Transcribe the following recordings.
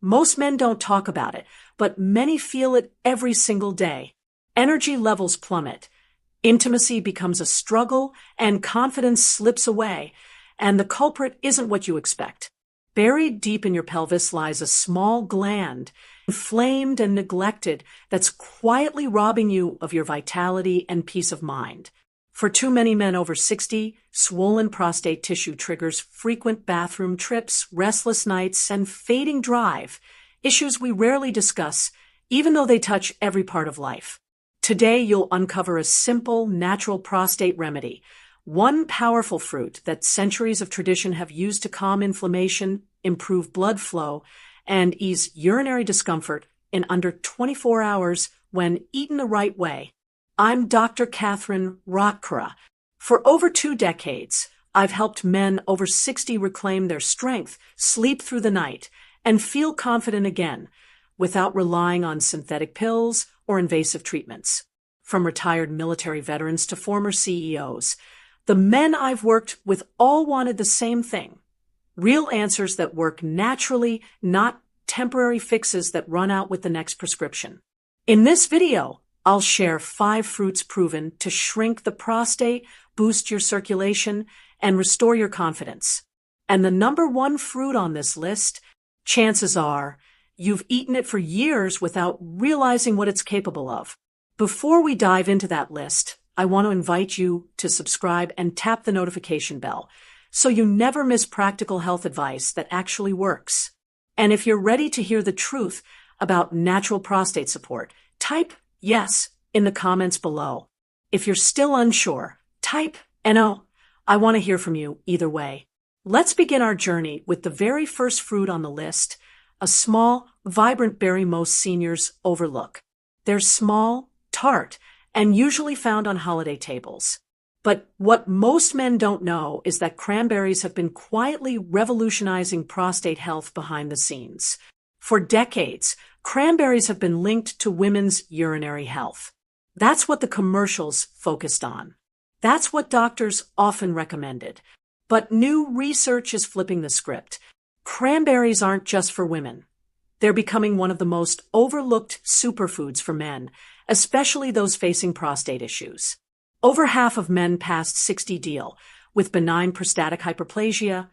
Most men don't talk about it, but many feel it every single day. Energy levels plummet. Intimacy becomes a struggle, and confidence slips away, and the culprit isn't what you expect. Buried deep in your pelvis lies a small gland, inflamed and neglected, that's quietly robbing you of your vitality and peace of mind. For too many men over 60, swollen prostate tissue triggers frequent bathroom trips, restless nights, and fading drive, issues we rarely discuss, even though they touch every part of life. Today, you'll uncover a simple, natural prostate remedy, one powerful fruit that centuries of tradition have used to calm inflammation, improve blood flow, and ease urinary discomfort in under 24 hours when eaten the right way. I'm Dr. Catherine Rockcura. For over 2 decades, I've helped men over 60 reclaim their strength, sleep through the night, and feel confident again without relying on synthetic pills or invasive treatments. From retired military veterans to former CEOs, the men I've worked with all wanted the same thing: real answers that work naturally, not temporary fixes that run out with the next prescription. In this video, I'll share 5 fruits proven to shrink the prostate, boost your circulation, and restore your confidence. And the number 1 fruit on this list, chances are, you've eaten it for years without realizing what it's capable of. Before we dive into that list, I want to invite you to subscribe and tap the notification bell so you never miss practical health advice that actually works. And if you're ready to hear the truth about natural prostate support, type yes in the comments below. If you're still unsure, type NO. I want to hear from you either way. Let's begin our journey with the very first fruit on the list, a small, vibrant berry most seniors overlook. They're small, tart, and usually found on holiday tables. But what most men don't know is that cranberries have been quietly revolutionizing prostate health behind the scenes. For decades, cranberries have been linked to women's urinary health. That's what the commercials focused on. That's what doctors often recommended. But new research is flipping the script. Cranberries aren't just for women. They're becoming one of the most overlooked superfoods for men, especially those facing prostate issues. Over half of men past 60 deal with benign prostatic hyperplasia,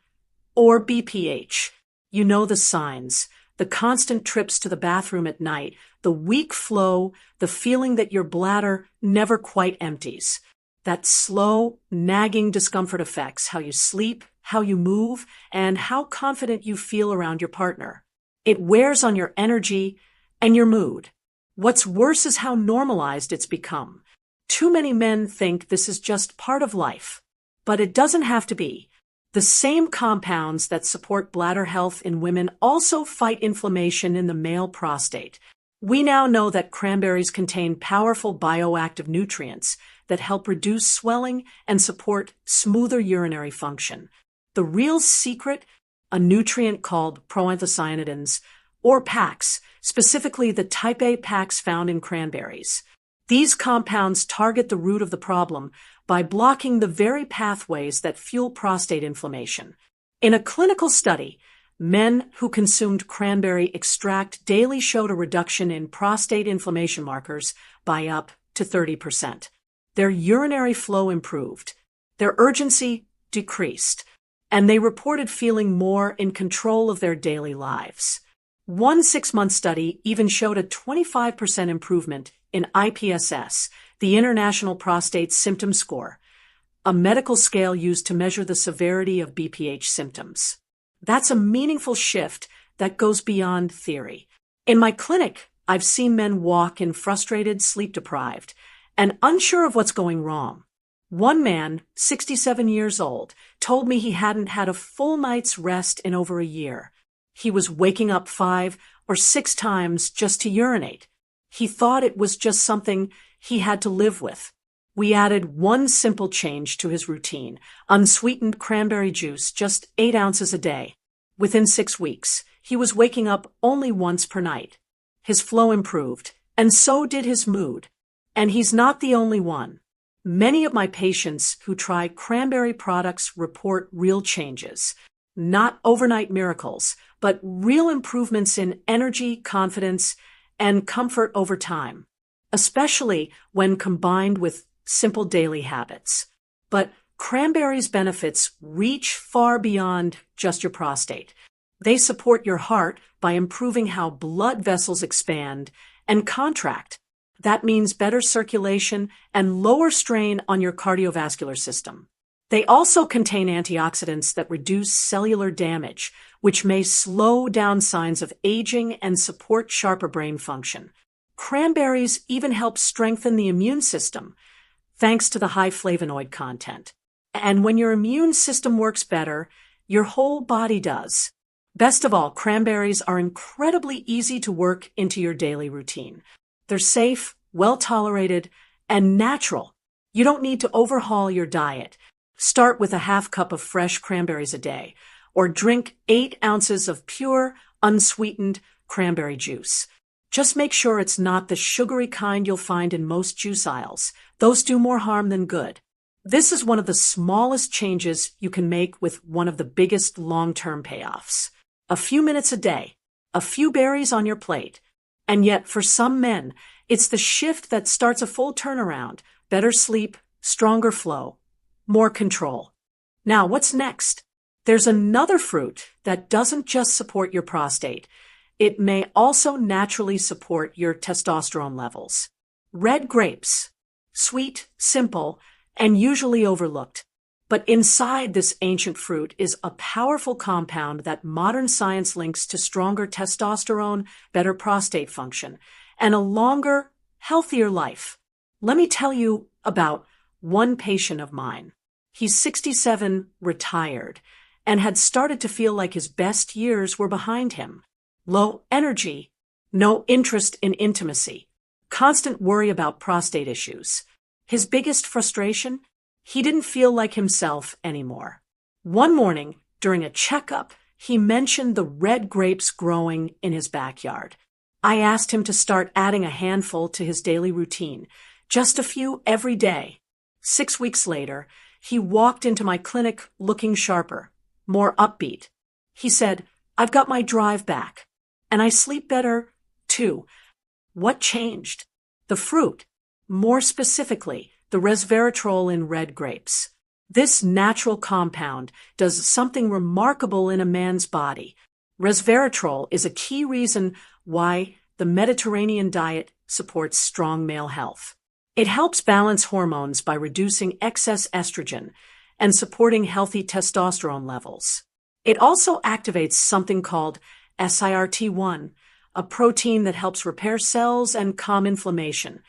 or BPH. You know the signs: the constant trips to the bathroom at night, the weak flow, the feeling that your bladder never quite empties. That slow, nagging discomfort affects how you sleep, how you move, and how confident you feel around your partner. It wears on your energy and your mood. What's worse is how normalized it's become. Too many men think this is just part of life, but it doesn't have to be. The same compounds that support bladder health in women also fight inflammation in the male prostate. We now know that cranberries contain powerful bioactive nutrients that help reduce swelling and support smoother urinary function. The real secret: a nutrient called proanthocyanidins, or PACs, specifically the type A PACs found in cranberries. These compounds target the root of the problem by blocking the very pathways that fuel prostate inflammation. In a clinical study, men who consumed cranberry extract daily showed a reduction in prostate inflammation markers by up to 30%. Their urinary flow improved, their urgency decreased, and they reported feeling more in control of their daily lives. One 6-month study even showed a 25% improvement in IPSS, the International Prostate Symptom Score, a medical scale used to measure the severity of BPH symptoms. That's a meaningful shift that goes beyond theory. In my clinic, I've seen men walk in frustrated, sleep-deprived, and unsure of what's going wrong. One man, 67 years old, told me he hadn't had a full night's rest in over a year. He was waking up 5 or 6 times just to urinate. He thought it was just something he had to live with. We added one simple change to his routine: unsweetened cranberry juice, just 8 ounces a day. Within 6 weeks, he was waking up only once per night. His flow improved, and so did his mood. And he's not the only one. Many of my patients who try cranberry products report real changes. Not overnight miracles, but real improvements in energy, confidence, and comfort over time, especially when combined with simple daily habits. But cranberries' benefits reach far beyond just your prostate. They support your heart by improving how blood vessels expand and contract. That means better circulation and lower strain on your cardiovascular system. They also contain antioxidants that reduce cellular damage, which may slow down signs of aging and support sharper brain function. Cranberries even help strengthen the immune system, thanks to the high flavonoid content. And when your immune system works better, your whole body does. Best of all, cranberries are incredibly easy to work into your daily routine. They're safe, well-tolerated, and natural. You don't need to overhaul your diet. Start with a half cup of fresh cranberries a day, or drink 8 ounces of pure, unsweetened cranberry juice. Just make sure it's not the sugary kind you'll find in most juice aisles. Those do more harm than good. This is one of the smallest changes you can make with one of the biggest long-term payoffs. A few minutes a day, a few berries on your plate. And yet, for some men, it's the shift that starts a full turnaround, better sleep, stronger flow, more control. Now, what's next? There's another fruit that doesn't just support your prostate. It may also naturally support your testosterone levels. Red grapes. Sweet, simple, and usually overlooked. But inside this ancient fruit is a powerful compound that modern science links to stronger testosterone, better prostate function, and a longer, healthier life. Let me tell you about one patient of mine. He's 67, retired, and had started to feel like his best years were behind him. Low energy, no interest in intimacy, constant worry about prostate issues. His biggest frustration? He didn't feel like himself anymore. One morning, during a checkup, he mentioned the red grapes growing in his backyard. I asked him to start adding a handful to his daily routine, just a few every day. 6 weeks later, he walked into my clinic looking sharper, more upbeat. He said, "I've got my drive back, and I sleep better, too." What changed? The fruit. More specifically, the resveratrol in red grapes. This natural compound does something remarkable in a man's body. Resveratrol is a key reason why the Mediterranean diet supports strong male health. It helps balance hormones by reducing excess estrogen and supporting healthy testosterone levels. It also activates something called SIRT1, a protein that helps repair cells and calm inflammation,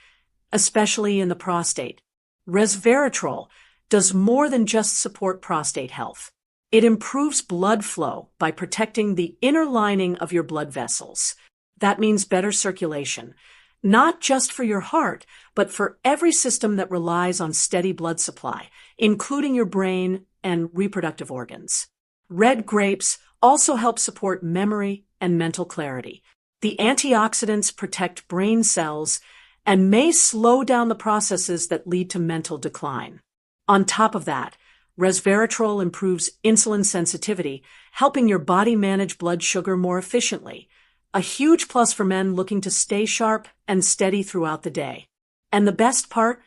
especially in the prostate. Resveratrol does more than just support prostate health. It improves blood flow by protecting the inner lining of your blood vessels. That means better circulation, not just for your heart, but for every system that relies on steady blood supply, including your brain and reproductive organs. Red grapes also help support memory and mental clarity. The antioxidants protect brain cells and may slow down the processes that lead to mental decline. On top of that, resveratrol improves insulin sensitivity, helping your body manage blood sugar more efficiently. A huge plus for men looking to stay sharp and steady throughout the day. And the best part?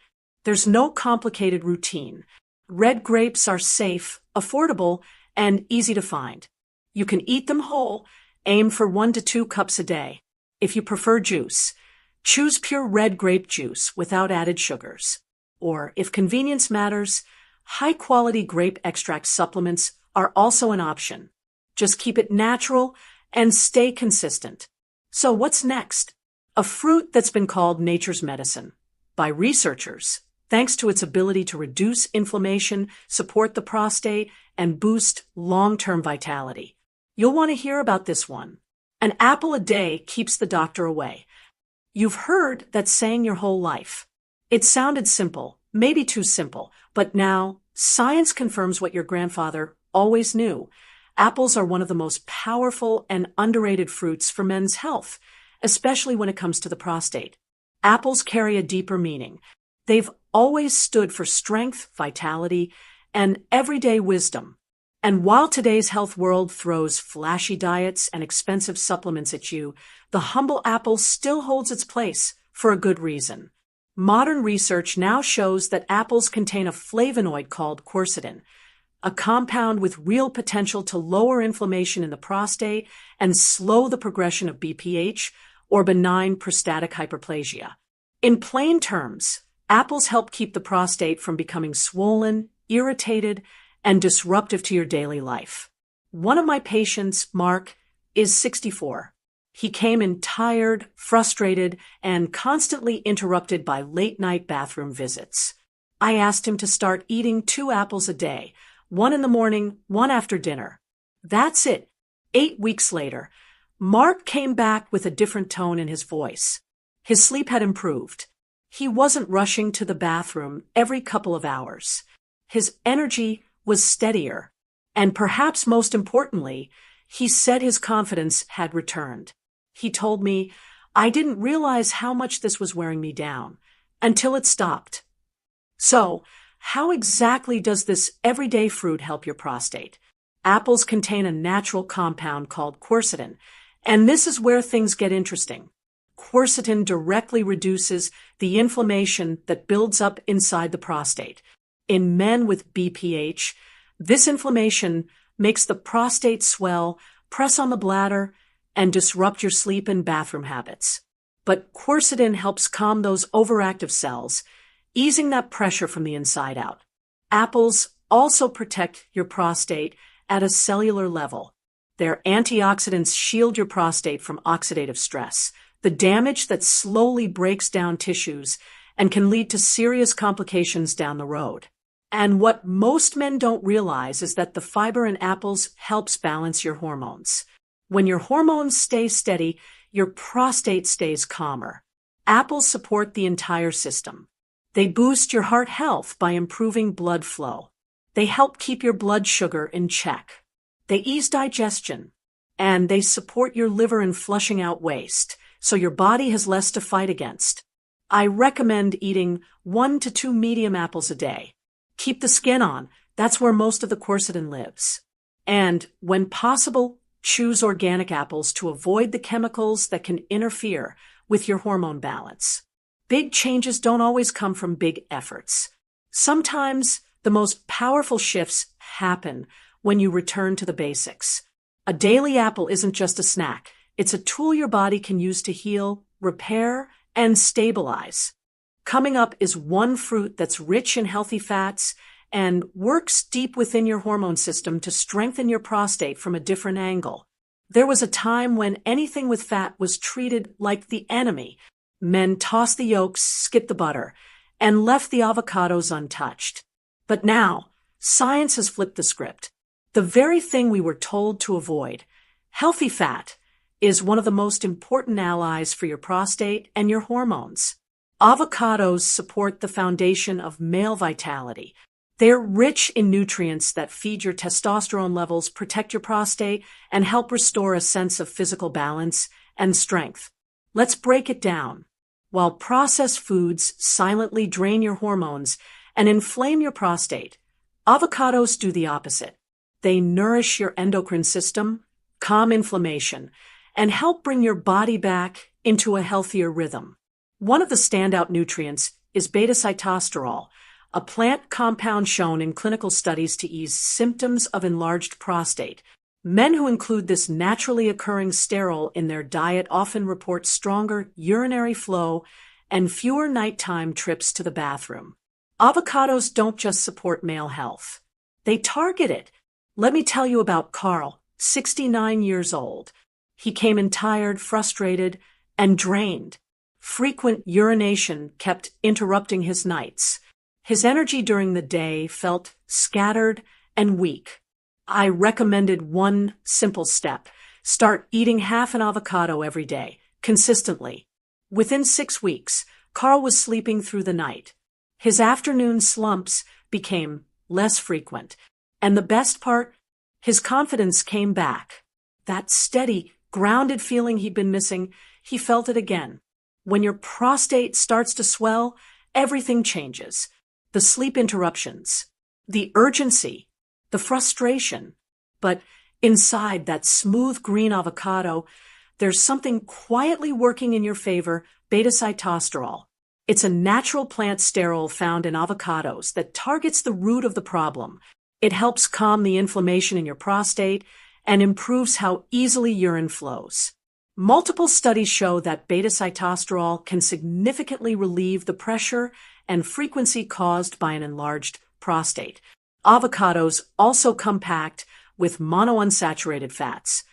There's no complicated routine. Red grapes are safe, affordable, and easy to find. You can eat them whole, aim for 1 to 2 cups a day. If you prefer juice, choose pure red grape juice without added sugars. Or, if convenience matters, high-quality grape extract supplements are also an option. Just keep it natural and stay consistent. So what's next? A fruit that's been called nature's medicine by researchers, thanks to its ability to reduce inflammation, support the prostate, and boost long-term vitality. You'll want to hear about this one. An apple a day keeps the doctor away. You've heard that saying your whole life. It sounded simple, maybe too simple, but now science confirms what your grandfather always knew. Apples are one of the most powerful and underrated fruits for men's health, especially when it comes to the prostate. Apples carry a deeper meaning. They've always stood for strength, vitality, and everyday wisdom. And while today's health world throws flashy diets and expensive supplements at you, the humble apple still holds its place for a good reason. Modern research now shows that apples contain a flavonoid called quercetin, a compound with real potential to lower inflammation in the prostate and slow the progression of BPH, or benign prostatic hyperplasia. In plain terms, apples help keep the prostate from becoming swollen, irritated, and disruptive to your daily life. One of my patients, Mark, is 64. He came in tired, frustrated, and constantly interrupted by late-night bathroom visits. I asked him to start eating 2 apples a day, 1 in the morning, 1 after dinner. That's it. 8 weeks later, Mark came back with a different tone in his voice. His sleep had improved. He wasn't rushing to the bathroom every couple of hours. His energy was steadier. And perhaps most importantly, he said his confidence had returned. He told me, "I didn't realize how much this was wearing me down until it stopped." So, how exactly does this everyday fruit help your prostate? Apples contain a natural compound called quercetin, and this is where things get interesting. Quercetin directly reduces the inflammation that builds up inside the prostate. In men with BPH, this inflammation makes the prostate swell, press on the bladder, and disrupt your sleep and bathroom habits. But quercetin helps calm those overactive cells, easing that pressure from the inside out. Apples also protect your prostate at a cellular level. Their antioxidants shield your prostate from oxidative stress, the damage that slowly breaks down tissues and can lead to serious complications down the road. And what most men don't realize is that the fiber in apples helps balance your hormones. When your hormones stay steady, your prostate stays calmer. Apples support the entire system. They boost your heart health by improving blood flow. They help keep your blood sugar in check. They ease digestion. And they support your liver in flushing out waste, so your body has less to fight against. I recommend eating 1 to 2 medium apples a day. Keep the skin on. That's where most of the quercetin lives. And, when possible, choose organic apples to avoid the chemicals that can interfere with your hormone balance. Big changes don't always come from big efforts. Sometimes the most powerful shifts happen when you return to the basics. A daily apple isn't just a snack. It's a tool your body can use to heal, repair, and stabilize. Coming up is one fruit that's rich in healthy fats and works deep within your hormone system to strengthen your prostate from a different angle. There was a time when anything with fat was treated like the enemy. Men tossed the yolks, skipped the butter, and left the avocados untouched. But now, science has flipped the script. The very thing we were told to avoid, healthy fat, is one of the most important allies for your prostate and your hormones. Avocados support the foundation of male vitality. They're rich in nutrients that feed your testosterone levels, protect your prostate, and help restore a sense of physical balance and strength. Let's break it down. While processed foods silently drain your hormones and inflame your prostate, avocados do the opposite. They nourish your endocrine system, calm inflammation, and help bring your body back into a healthier rhythm. One of the standout nutrients is beta-sitosterol, a plant compound shown in clinical studies to ease symptoms of enlarged prostate. Men who include this naturally occurring sterol in their diet often report stronger urinary flow and fewer nighttime trips to the bathroom. Avocados don't just support male health. They target it. Let me tell you about Carl, 69 years old. He came in tired, frustrated, and drained. Frequent urination kept interrupting his nights. His energy during the day felt scattered and weak. I recommended one simple step. Start eating half an avocado every day, consistently. Within 6 weeks, Carl was sleeping through the night. His afternoon slumps became less frequent. And the best part, his confidence came back. That steady, grounded feeling he'd been missing, he felt it again. When your prostate starts to swell, everything changes. The sleep interruptions, the urgency, the frustration. But inside that smooth green avocado, there's something quietly working in your favor, beta-sitosterol. It's a natural plant sterol found in avocados that targets the root of the problem. It helps calm the inflammation in your prostate and improves how easily urine flows. Multiple studies show that beta-sitosterol can significantly relieve the pressure and frequency caused by an enlarged prostate. Avocados also come packed with monounsaturated fats,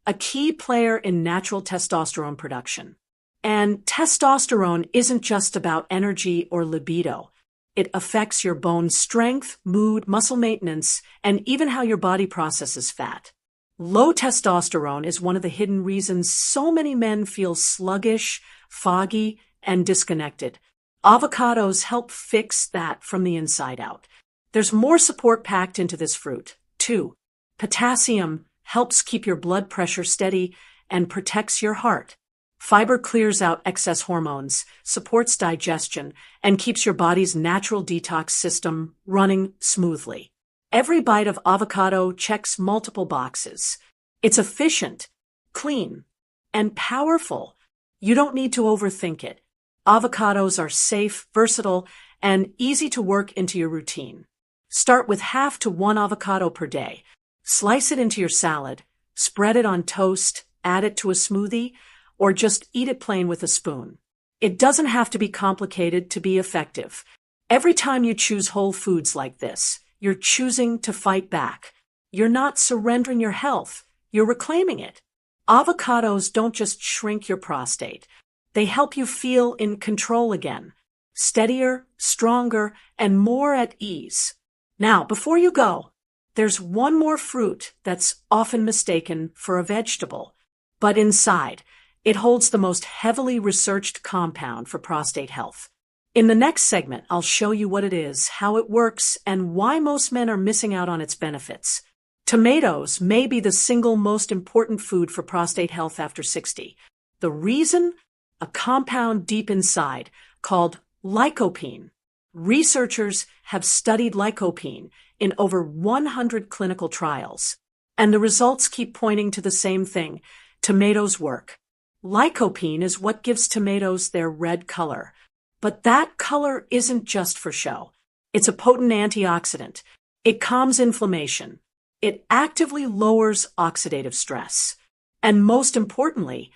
a key player in natural testosterone production. And testosterone isn't just about energy or libido. It affects your bone strength, mood, muscle maintenance, and even how your body processes fat. Low testosterone is one of the hidden reasons so many men feel sluggish, foggy, and disconnected. Avocados help fix that from the inside out. There's more support packed into this fruit, too. Potassium helps keep your blood pressure steady and protects your heart. Fiber clears out excess hormones, supports digestion, and keeps your body's natural detox system running smoothly. Every bite of avocado checks multiple boxes. It's efficient, clean, and powerful. You don't need to overthink it. Avocados are safe, versatile, and easy to work into your routine. Start with 1/2 to 1 avocado per day. Slice it into your salad, spread it on toast, add it to a smoothie, or just eat it plain with a spoon. It doesn't have to be complicated to be effective. Every time you choose whole foods like this, you're choosing to fight back. You're not surrendering your health, you're reclaiming it. Avocados don't just shrink your prostate. They help you feel in control again, steadier, stronger, and more at ease. Now, before you go, there's one more fruit that's often mistaken for a vegetable, but inside, it holds the most heavily researched compound for prostate health. In the next segment, I'll show you what it is, how it works, and why most men are missing out on its benefits. Tomatoes may be the single most important food for prostate health after 60. The reason? A compound deep inside called lycopene. Researchers have studied lycopene in over 100 clinical trials, and the results keep pointing to the same thing: tomatoes work. Lycopene is what gives tomatoes their red color. But that color isn't just for show. It's a potent antioxidant. It calms inflammation. It actively lowers oxidative stress. And most importantly,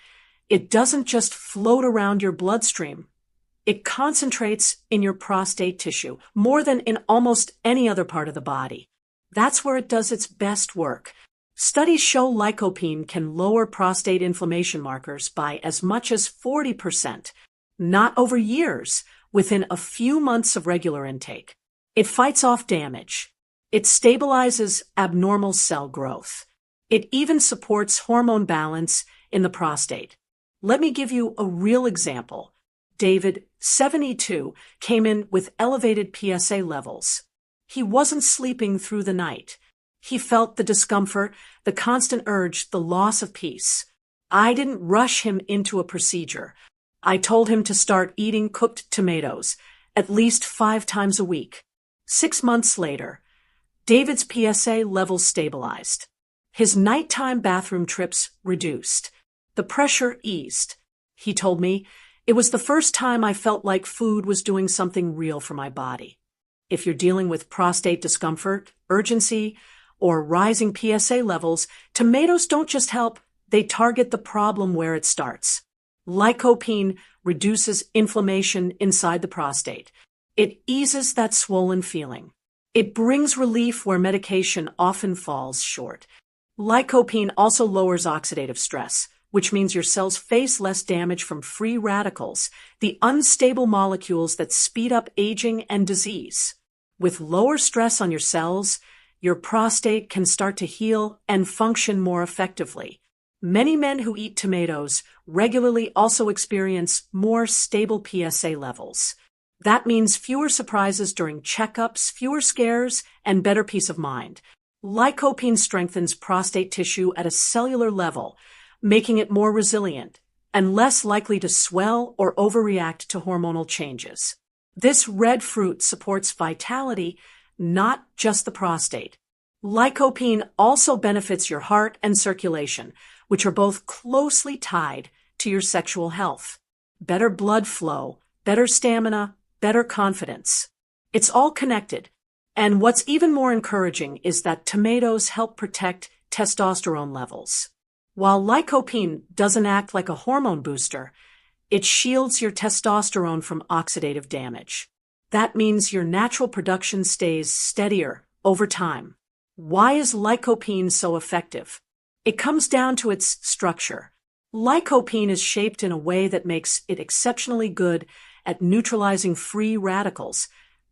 it doesn't just float around your bloodstream. It concentrates in your prostate tissue more than in almost any other part of the body. That's where it does its best work. Studies show lycopene can lower prostate inflammation markers by as much as 40%, not over years, within a few months of regular intake. It fights off damage. It stabilizes abnormal cell growth. It even supports hormone balance in the prostate. Let me give you a real example. David, 72, came in with elevated PSA levels. He wasn't sleeping through the night. He felt the discomfort, the constant urge, the loss of peace. I didn't rush him into a procedure. I told him to start eating cooked tomatoes, at least 5 times a week. 6 months later, David's PSA levels stabilized. His nighttime bathroom trips reduced. The pressure eased. He told me, "It was the first time I felt like food was doing something real for my body." If you're dealing with prostate discomfort, urgency, or rising PSA levels, tomatoes don't just help, they target the problem where it starts. Lycopene reduces inflammation inside the prostate. It eases that swollen feeling. It brings relief where medication often falls short. Lycopene also lowers oxidative stress, which means your cells face less damage from free radicals, the unstable molecules that speed up aging and disease. With lower stress on your cells, your prostate can start to heal and function more effectively. Many men who eat tomatoes regularly also experience more stable PSA levels. That means fewer surprises during checkups, fewer scares, and better peace of mind. Lycopene strengthens prostate tissue at a cellular level, making it more resilient and less likely to swell or overreact to hormonal changes. This red fruit supports vitality, not just the prostate. Lycopene also benefits your heart and circulation, which are both closely tied to your sexual health. Better blood flow, better stamina, better confidence. It's all connected. And what's even more encouraging is that tomatoes help protect testosterone levels. While lycopene doesn't act like a hormone booster, it shields your testosterone from oxidative damage. That means your natural production stays steadier over time. Why is lycopene so effective? It comes down to its structure. Lycopene is shaped in a way that makes it exceptionally good at neutralizing free radicals,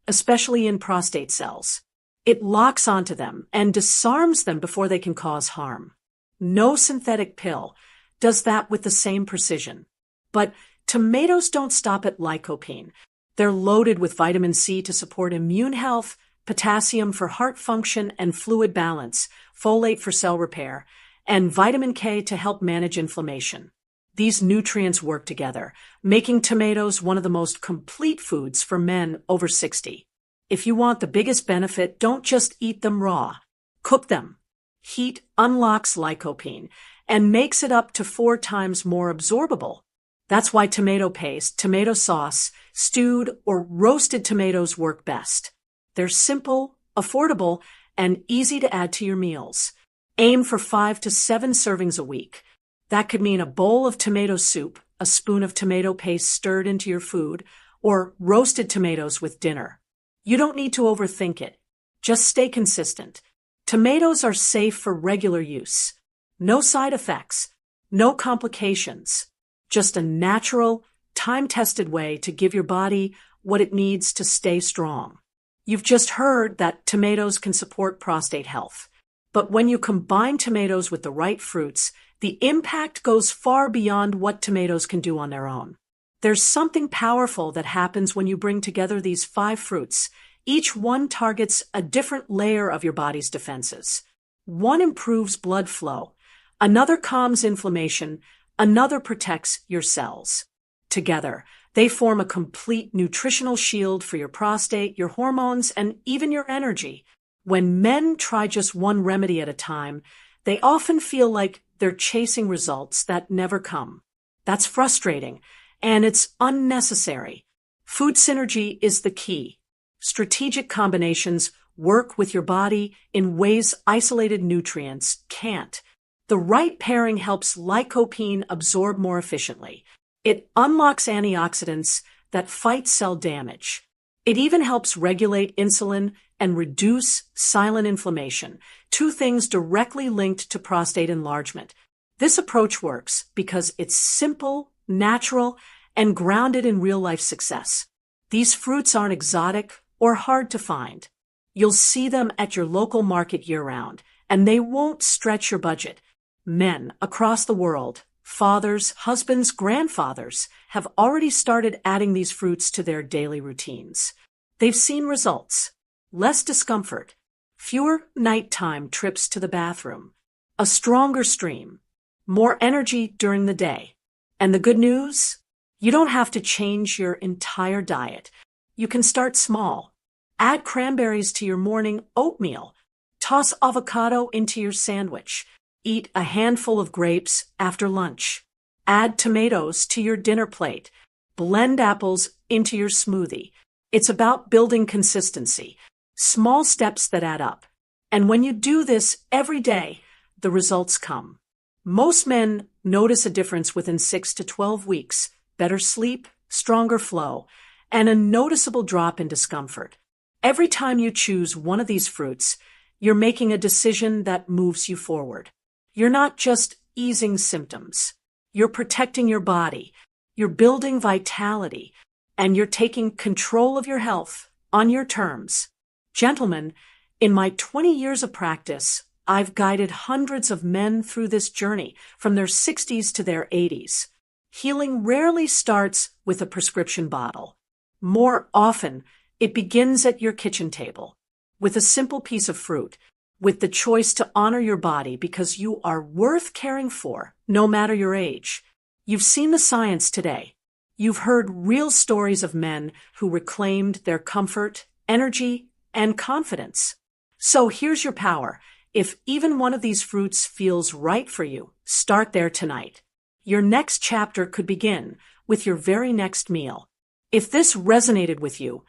especially in prostate cells. It locks onto them and disarms them before they can cause harm. No synthetic pill does that with the same precision. But tomatoes don't stop at lycopene. They're loaded with vitamin C to support immune health, potassium for heart function and fluid balance, folate for cell repair, and vitamin K to help manage inflammation. These nutrients work together, making tomatoes one of the most complete foods for men over 60. If you want the biggest benefit, don't just eat them raw. Cook them. Heat unlocks lycopene and makes it up to 4 times more absorbable. That's why tomato paste, tomato sauce, stewed or roasted tomatoes work best. They're simple, affordable, and easy to add to your meals. Aim for 5 to 7 servings a week. That could mean a bowl of tomato soup, a spoon of tomato paste stirred into your food, or roasted tomatoes with dinner. You don't need to overthink it. Just stay consistent. Tomatoes are safe for regular use. No side effects, no complications. Just a natural, time-tested way to give your body what it needs to stay strong. You've just heard that tomatoes can support prostate health. But when you combine tomatoes with the right fruits, the impact goes far beyond what tomatoes can do on their own. There's something powerful that happens when you bring together these 5 fruits. Each one targets a different layer of your body's defenses. One improves blood flow, another calms inflammation, another protects your cells. Together, they form a complete nutritional shield for your prostate, your hormones, and even your energy. When men try just one remedy at a time, they often feel like they're chasing results that never come. That's frustrating, and it's unnecessary. Food synergy is the key. Strategic combinations work with your body in ways isolated nutrients can't. The right pairing helps lycopene absorb more efficiently. It unlocks antioxidants that fight cell damage. It even helps regulate insulin and reduce silent inflammation, 2 things directly linked to prostate enlargement. This approach works because it's simple, natural, and grounded in real-life success. These fruits aren't exotic or hard to find. You'll see them at your local market year-round, and they won't stretch your budget. Men across the world, fathers, husbands, grandfathers, have already started adding these fruits to their daily routines. They've seen results. Less discomfort, fewer nighttime trips to the bathroom, a stronger stream, more energy during the day. And the good news? You don't have to change your entire diet. You can start small. Add cranberries to your morning oatmeal. Toss avocado into your sandwich. Eat a handful of grapes after lunch. Add tomatoes to your dinner plate. Blend apples into your smoothie. It's about building consistency. Small steps that add up. And when you do this every day, the results come. Most men notice a difference within 6 to 12 weeks, better sleep, stronger flow, and a noticeable drop in discomfort. Every time you choose one of these fruits, you're making a decision that moves you forward. You're not just easing symptoms. You're protecting your body. You're building vitality. And you're taking control of your health on your terms. Gentlemen, in my 20 years of practice, I've guided hundreds of men through this journey, from their 60s to their 80s. Healing rarely starts with a prescription bottle. More often, it begins at your kitchen table, with a simple piece of fruit, with the choice to honor your body because you are worth caring for, no matter your age. You've seen the science today. You've heard real stories of men who reclaimed their comfort, energy, and confidence. So here's your power. If even one of these fruits feels right for you, start there tonight. Your next chapter could begin with your very next meal. If this resonated with you,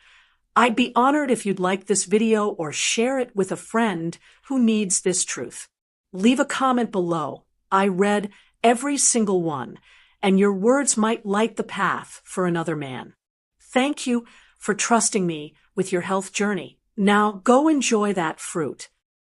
I'd be honored if you'd like this video or share it with a friend who needs this truth. Leave a comment below. I read every single one, and your words might light the path for another man. Thank you for trusting me with your health journey. Now go enjoy that fruit